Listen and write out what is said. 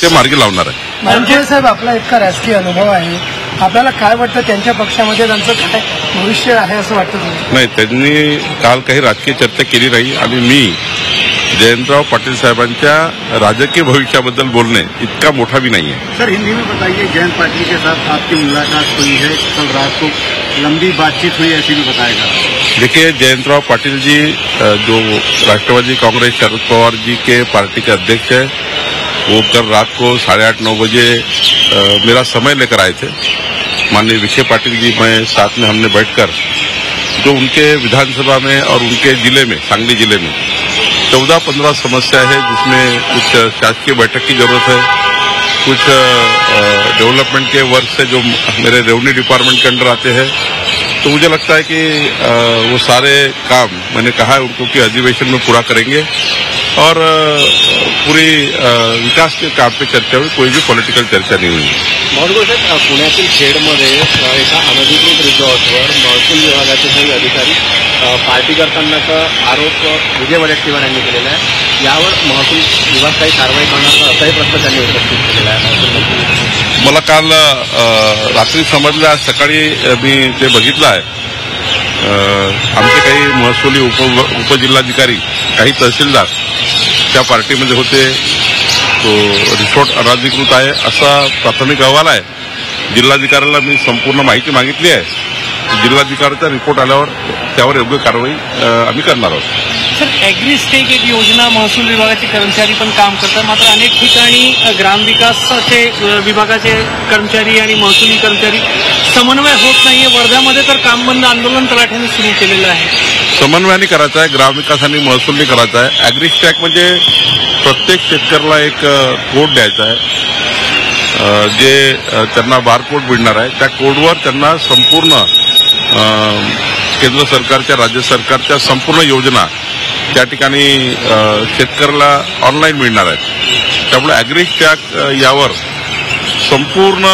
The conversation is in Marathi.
ते मार्गी लावणार आहे. मानखुर्द साहेब, आपला इतका राजकीय अनुभव आहे, आपल्याला काय वाटतं त्यांच्या पक्षामध्ये त्यांचं काय भविष्य आहे असं वाटतं तुम्हाला? नाही, त्यांनी काल काही राजकीय चर्चा केली नाही आणि मी जयंतराव पाटील साहेबांच्या राजकीय भविष्याबद्दल बोलणे इतका मोठा भी नहीं है. सर, हिंदी में बताइए, जयंत पाटिल के साथ आपकी मुलाकात हुई है, कल रात को लंबी बातचीत हुई, ऐसी भी बताएगा. देखिए, जयंतराव पाटिल जी जो राष्ट्रवादी कांग्रेस शरद पवार जी के पार्टी के अध्यक्ष है, वो कल रात को 8:30-9 बजे मेरा समय लेकर आए थे. माननीय विखे पाटिल जी मैं साथ में हमने बैठकर जो उनके विधानसभा में और उनके जिले में, सांगली जिले में 14-15 समस्या है, जिसमें कुछ शासकीय बैठक की जरूरत है, कुछ डेवलपमेंट के वर्क से जो मेरे रेवेन्यू डिपार्टमेंट के अंडर आते हैं, तो मुझे लगता है कि वो सारे काम मैंने कहा है उनको कि अधिवेशन में पूरा करेंगे और पूरी विकास के काम पे चर्चा हुई, कोई भी पॉलिटिकल चर्चा नहीं हुई. महसूल साहेब, पुण्यातील खेडमध्ये एका अनधिकृत रिसॉर्टवर महसूल विभागाचे काही अधिकारी पार्टी करतानाचा आरोप विजय वडेट्टीवार यांनी केलेला आहे. यावर महसूल विभाग काही कारवाई करणार असाही प्रश्न त्यांनी उपस्थित केलेला आहे. मला काल रात्री समजलं, आज सकाळी मी ते बघितलं आहे. आमचे काही महसुली उपजिल्हाधिकारी, काही तहसीलदार त्या पार्टीमध्ये होते. तो रिसॉर्ट अनधिकृत आहे असा प्राथमिक अहवाल आहे. जिल्हाधिकाऱ्याला मी संपूर्ण माहिती मागितली आहे. जिल्हाधिकाऱ्याचा रिपोर्ट आल्यावर त्यावर योग्य कारवाई आम्ही करणार आहोत. सर, ॲग्रीस्टेक एक योजना महसूल विभागाचे कर्मचारी पण काम करतात, मात्र अनेक ठिकाणी ग्रामविकासाचे विभागाचे कर्मचारी आणि महसुली कर्मचारी समन्वय होत नाहीये. वर्ध्यामध्ये तर काम बंद आंदोलन तलाठ्याने सुरू केलेलं आहे. समन्वयाने करायचं आहे, ग्रामविकास आणि महसूलने करायचं आहे. ॲग्रीस्टॅक म्हणजे प्रत्येक शेतकऱ्याला एक कोड द्यायचा आहे, जे त्यांना बारकोड मिळणार आहे. त्या कोडवर त्यांना संपूर्ण केंद्र सरकारच्या, राज्य सरकारच्या संपूर्ण योजना त्या ठिकाणी शेतकऱ्याला ऑनलाईन मिळणार आहेत. त्यामुळे ॲग्रीस्टॅक यावर संपूर्ण